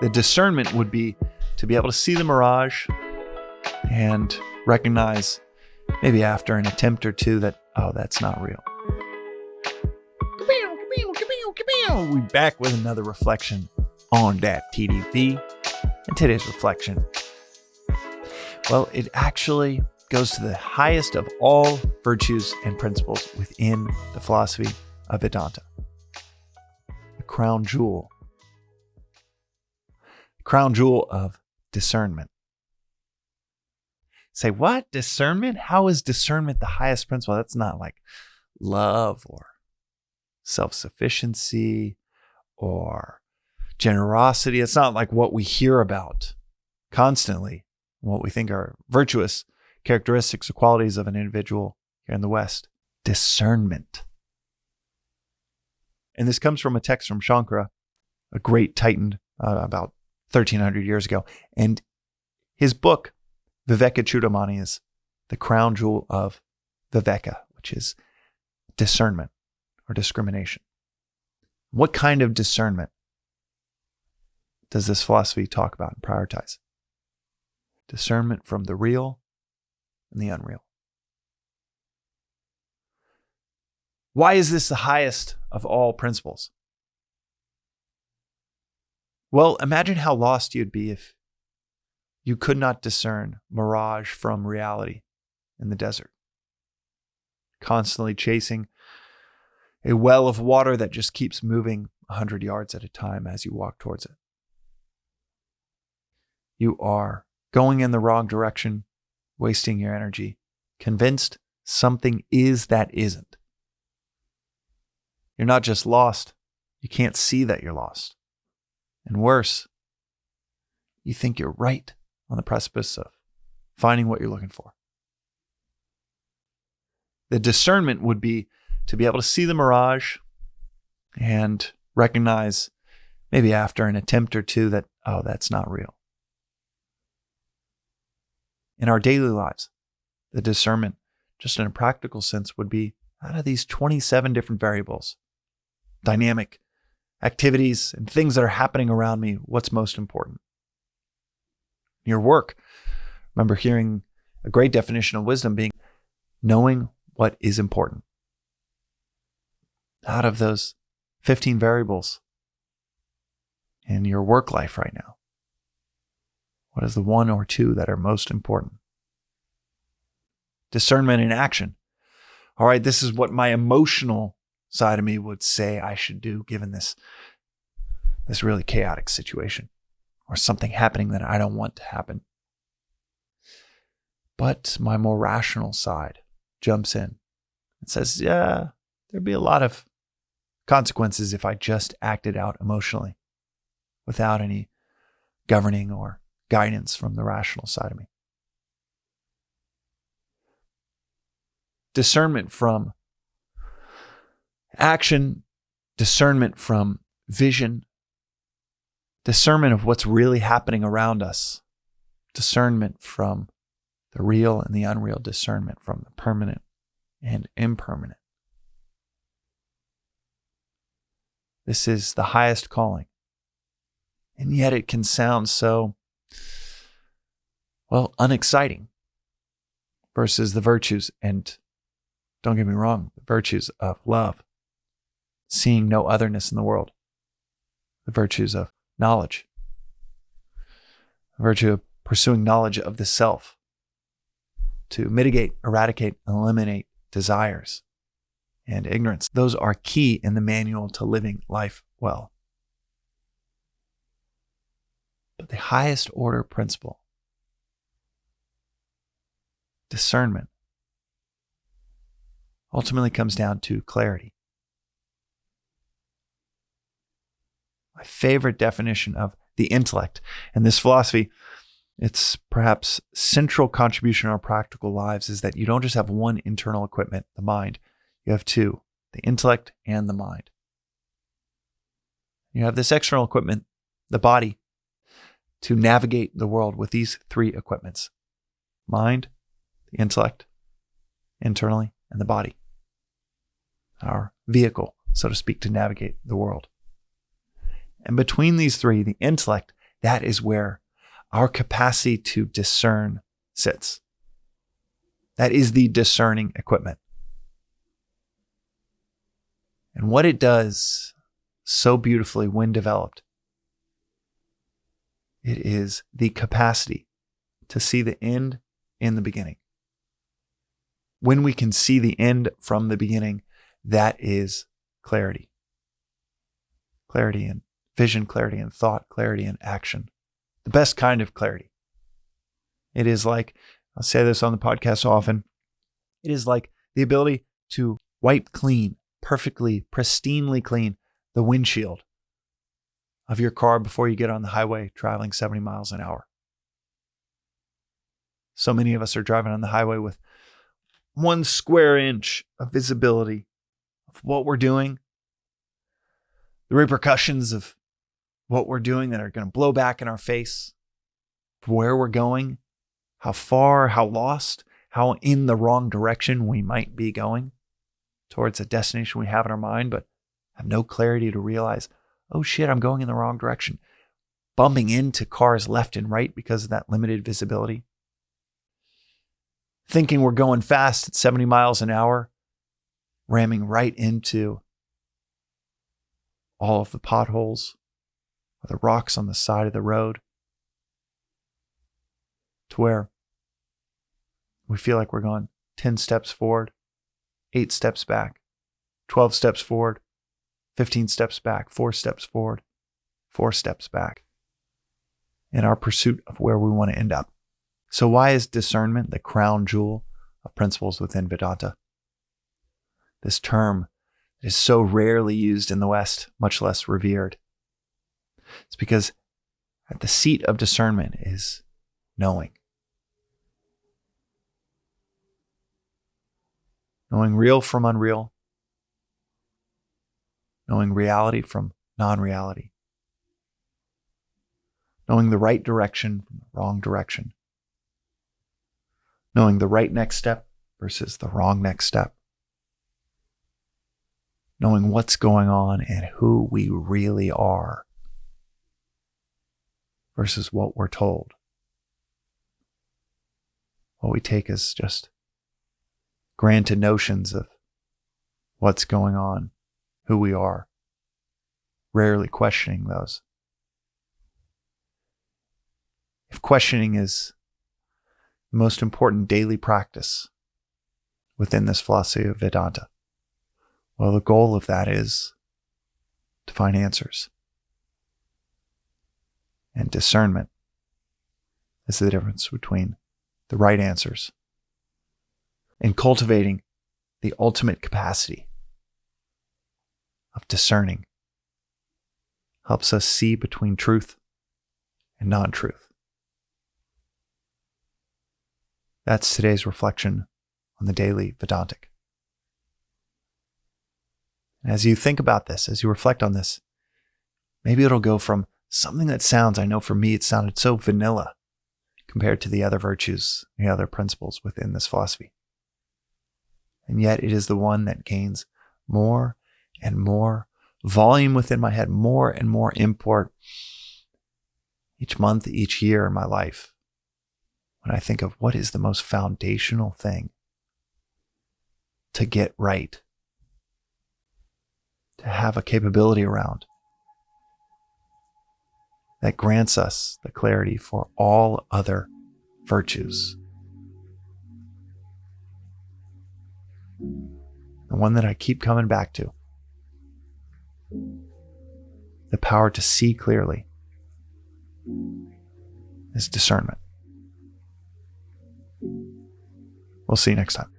The discernment would be to be able to see the mirage and recognize maybe after an attempt or two that, oh, that's not real. We're back with another reflection on that TDV. And today's reflection, well, it actually goes to the highest of all virtues and principles within the philosophy of Vedanta. The crown jewel. The crown jewel of discernment. Say, what? Discernment? How is discernment the highest principle? That's not like love or self-sufficiency or generosity. It's not like what we hear about constantly, what we think are virtuous characteristics or qualities of an individual here in the West. Discernment. And this comes from a text from Shankara, a great Titan about 1300 years ago. And his book, Viveka is the crown jewel of Viveka, which is discernment or discrimination. What kind of discernment does this philosophy talk about and prioritize? Discernment from the real and the unreal. Why is this the highest of all principles? Well, imagine how lost you'd be if you could not discern mirage from reality in the desert. Constantly chasing a well of water that just keeps moving 100 yards at a time as you walk towards it. You are going in the wrong direction, wasting your energy, convinced something is that isn't. You're not just lost, you can't see that you're lost. And worse, you think you're right on the precipice of finding what you're looking for. The discernment would be to be able to see the mirage and recognize maybe after an attempt or two that, oh, that's not real. In our daily lives, the discernment, just in a practical sense, would be out of these 27 different variables, dynamic activities and things that are happening around me, what's most important? Your work. Remember hearing a great definition of wisdom being knowing what is important. Out of those 15 variables in your work life right now, what is the one or two that are most important? Discernment in action. All right, this is what my emotional side of me would say I should do given this really chaotic situation or something happening that I don't want to happen. But my more rational side jumps in and says, yeah, there'd be a lot of consequences if I just acted out emotionally without any governing or guidance from the rational side of me. Discernment from action, discernment from vision, discernment of what's really happening around us, discernment from the real and the unreal, discernment from the permanent and impermanent. This is the highest calling. And yet it can sound so, well, unexciting versus the virtues, and don't get me wrong, the virtues of love, seeing no otherness in the world, the virtues of knowledge, the virtue of pursuing knowledge of the self to mitigate, eradicate, eliminate desires and ignorance. Those are key in the manual to living life well. But the highest order principle, discernment, ultimately comes down to clarity. My favorite definition of the intellect in this philosophy, its perhaps central contribution in our practical lives, is that you don't just have one internal equipment, the mind. You have two, the intellect and the mind. You have this external equipment, the body, to navigate the world with these three equipments: mind, the intellect, internally, and the body. Our vehicle, so to speak, to navigate the world. And between these three, the intellect That is where our capacity to discern sits. That is the discerning equipment. And what it does so beautifully when developed, it is the capacity to see the end in the beginning. When we can see the end from the beginning, that is clarity. Clarity in vision, clarity in thought, clarity in action. The best kind of clarity. It is like, I'll say this on the podcast often, it is like the ability to wipe clean, perfectly, pristinely clean the windshield of your car before you get on the highway traveling 70 miles an hour. So many of us are driving on the highway with 1 square inch of visibility of what we're doing, the repercussions of what we're doing that are going to blow back in our face, where we're going, how far, how lost, how in the wrong direction we might be going towards a destination we have in our mind, but have no clarity to realize, oh shit, I'm going in the wrong direction. Bumping into cars left and right because of that limited visibility. Thinking we're going fast at 70 miles an hour, ramming right into all of the potholes or the rocks on the side of the road, to where we feel like we're going 10 steps forward, 8 steps back, 12 steps forward, 15 steps back, 4 steps forward, 4 steps back in our pursuit of where we want to end up. So why is discernment the crown jewel of principles within Vedanta? This term is so rarely used in the West, much less revered. It's because at the seat of discernment is knowing. Knowing real from unreal. Knowing reality from non-reality. Knowing the right direction from the wrong direction. Knowing the right next step versus the wrong next step. Knowing what's going on and who we really are versus what we're told. What we take as just granted notions of what's going on, who we are, rarely questioning those. If questioning is the most important daily practice within this philosophy of Vedanta, well, the goal of that is to find answers. And discernment is the difference between the right answers and cultivating the ultimate capacity of discerning helps us see between truth and non-truth. That's today's reflection on the daily Vedantic. As you think about this, as you reflect on this, maybe it'll go from something that sounds, I know for me, it sounded so vanilla compared to the other virtues, the other principles within this philosophy. And yet it is the one that gains more and more volume within my head, more and more import each month, each year in my life. When I think of what is the most foundational thing to get right, to have a capability around that grants us the clarity for all other virtues. The one that I keep coming back to. The power to see clearly is discernment. We'll see you next time.